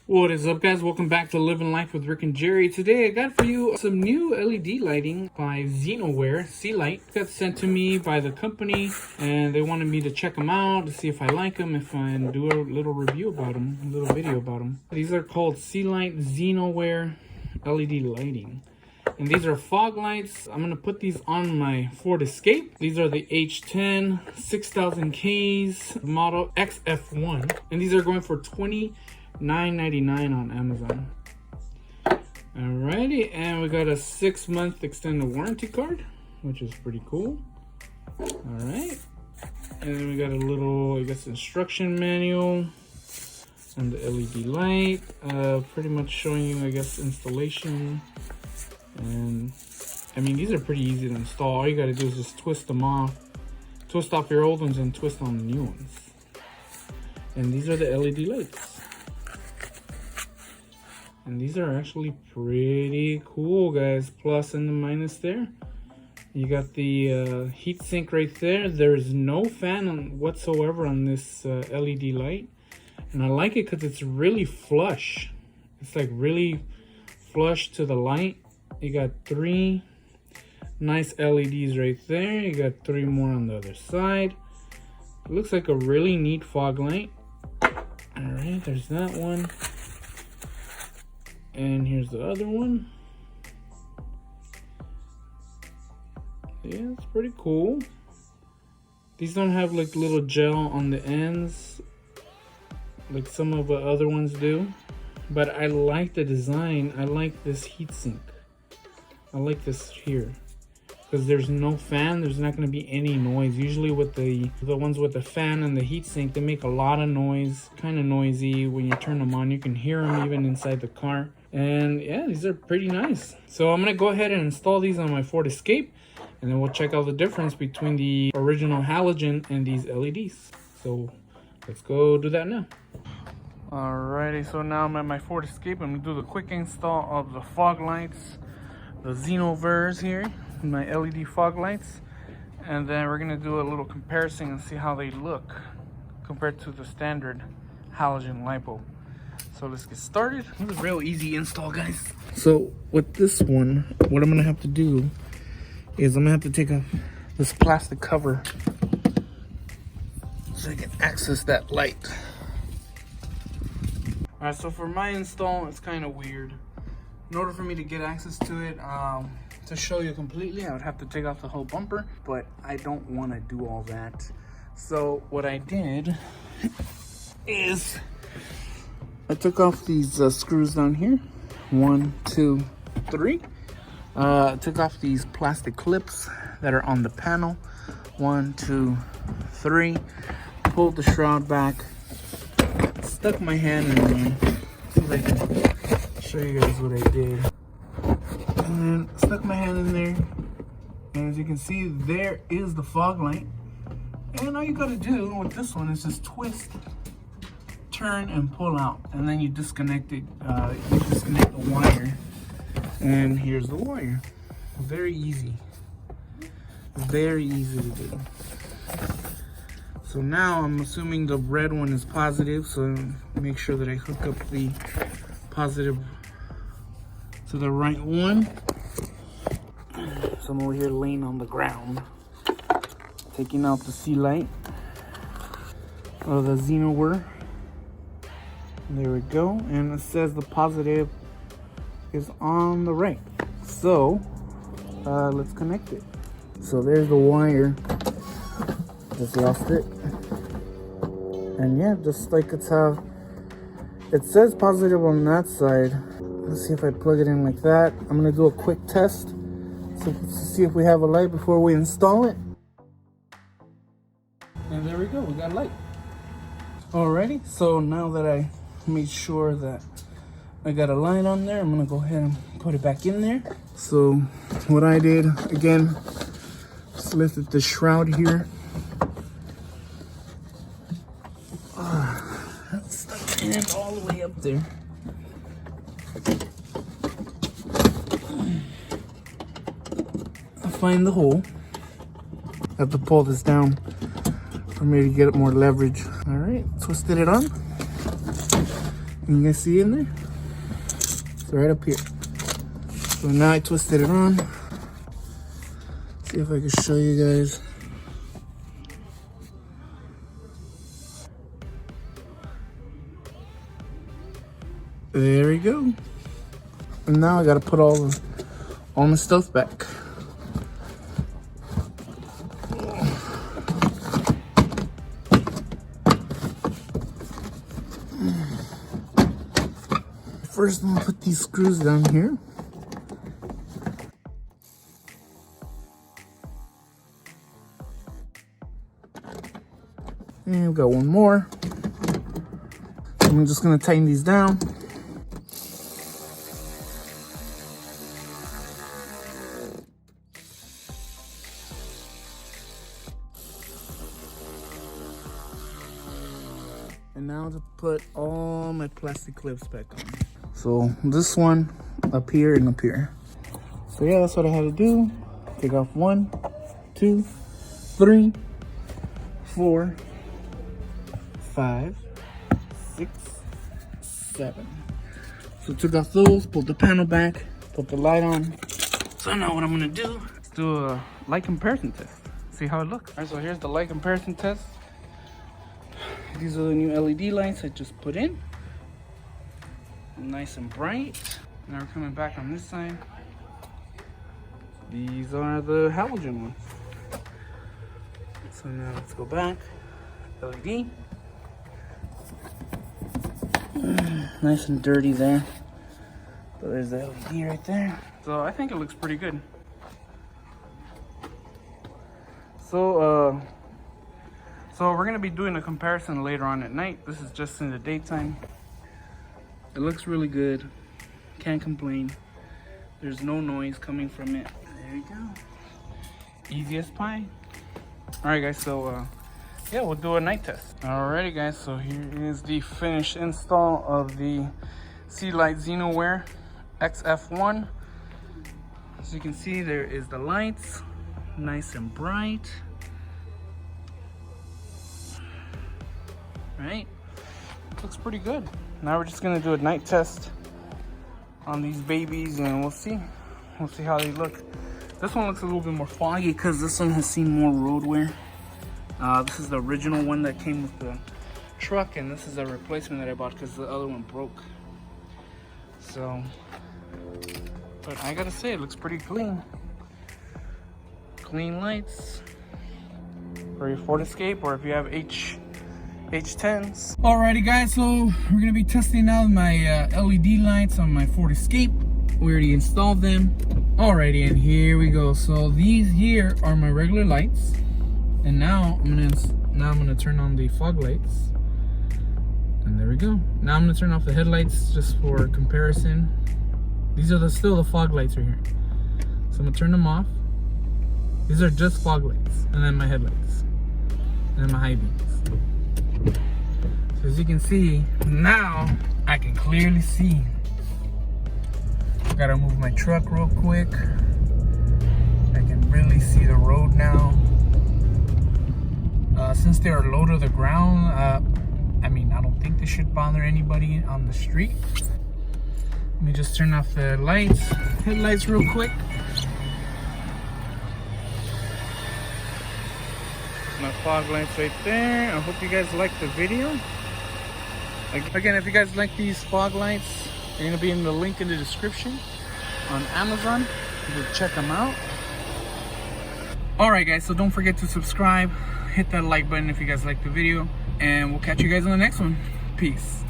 What is up, guys? Welcome back to Living Life with Rick and Jerry. Today I got for you some new LED lighting by Xenover Sealight. Got sent to me by the company and they wanted me to check them out to see if I like them, if I do a little review about them, a little video about them. These are called Sealight Xenover LED lighting. And these are fog lights. I'm going to put these on my Ford Escape. These are the H10 6000Ks model XF1. And these are going for $29.99 on Amazon. Alrighty, and we got a 6-month extended warranty card, which is pretty cool. Alright, and then we got a little, I guess, instruction manual and the LED light, pretty much showing you, I guess, installation. And I mean, these are pretty easy to install. All you gotta do is just twist them off, twist off your old ones and twist on the new ones. And these are the LED lights. And these are actually pretty cool, guys. Plus and the minus there. You got the heat sink right there. There's no fan whatsoever on this LED light. And I like it because it's really flush. It's like really flush to the light. You got 3 nice LEDs right there. You got 3 more on the other side. It looks like a really neat fog light. Alright, there's that one. And here's the other one. Yeah, it's pretty cool. These don't have like little gel on the ends like some of the other ones do. But I like the design. I like this heatsink. I like this here. Because there's no fan, there's not going to be any noise. Usually with the ones with the fan and the heatsink, they make a lot of noise. Kind of noisy. When you turn them on, you can hear them even inside the car. And yeah, these are pretty nice. So I'm going to go ahead and install these on my Ford Escape. And then we'll check out the difference between the original halogen and these LEDs. So let's go do that now. Alrighty, so now I'm at my Ford Escape. I'm going to do the quick install of the fog lights. The Xenovers here. My LED fog lights, and then we're gonna do a little comparison and see how they look compared to the standard halogen lipo. So let's get started. This is a real easy install, guys. So with this one, what I'm gonna have to do is I'm gonna have to take off this plastic cover so I can access that light. All right, so for my install, it's kind of weird. In order for me to get access to it, to show you completely, I would have to take off the whole bumper, but I don't want to do all that. So what I did is I took off these screws down here. 1, 2, 3. Took off these plastic clips that are on the panel. 1, 2, 3. Pulled the shroud back. Stuck my hand in there. See if I can show you guys what I did. And then stuck my hand in there, and as you can see, there is the fog light. And all you gotta do with this one is just twist, turn, and pull out, and then you disconnect it. You disconnect the wire, and here's the wire. Very easy, very easy to do. So now I'm assuming the red one is positive, so make sure that I hook up the positive to the right one. So I'm over here laying on the ground, taking out the Sealight of the Xenover. There we go, and it says the positive is on the right. So let's connect it. So there's the wire. Just lost it. And yeah, just like it's how it says positive on that side. Let's see if I plug it in like that. I'm gonna do a quick test to see if we have a light before we install it. And there we go, we got a light. Alrighty, so now that I made sure that I got a light on there, I'm gonna go ahead and put it back in there. So what I did, again, just lifted the shroud here. Stuck my hand all the way up there. Find the hole. I have to pull this down for me to get more leverage. All right, twisted it on. And you guys see it in there? It's right up here. So now I twisted it on. See if I can show you guys. There we go. And now I gotta put all my stuff back. First, I'm gonna put these screws down here. And we've got one more. I'm just gonna tighten these down. And now to put all my plastic clips back on. So this one up here and up here. So yeah, that's what I had to do. Take off 1, 2, 3, 4, 5, 6, 7. So took off those, pulled the panel back, put the light on. So now what I'm gonna do is do a light comparison test. See how it looks. All right, so here's the light comparison test. These are the new LED lights I just put in. Nice and bright. Now we're coming back on this side. These are the halogen ones. So now let's go back. LED. Nice and dirty there. But there's the LED right there. So I think it looks pretty good. So we're gonna be doing a comparison later on at night. This is just in the daytime. It looks really good. Can't complain. There's no noise coming from it. There you go. Easy as pie. All right, guys. So yeah, we'll do a night test. Alrighty, guys. So here is the finished install of the Sealight Xenover XF1. As you can see, there is the lights, nice and bright. Right? Looks pretty good. Now we're just gonna do a night test on these babies and we'll see how they look. This one looks a little bit more foggy because this one has seen more road wear. This is the original one that came with the truck, and this is a replacement that I bought because the other one broke. So, but I gotta say, it looks pretty clean. Clean lights for your Ford Escape, or if you have H10s. Alrighty, guys, so we're gonna be testing out my LED lights on my Ford Escape. We already installed them. Alrighty, and here we go. So these here are my regular lights, and now I'm gonna turn on the fog lights. And there we go. Now I'm gonna turn off the headlights just for comparison. These are still the fog lights right here. So I'm gonna turn them off. These are just fog lights, and then my headlights, and then my high beams. So as you can see, now I can clearly see. Gotta move my truck real quick. I can really see the road now. Since they are low to the ground, I mean, I don't think they should bother anybody on the street. Let me just turn off the lights, headlights real quick. My fog lights right there. I hope you guys liked the video. Again, if you guys like these fog lights, they're gonna be in the link in the description on Amazon. You can check them out. Alright, guys, so don't forget to subscribe, hit that like button if you guys like the video, and we'll catch you guys on the next one. Peace.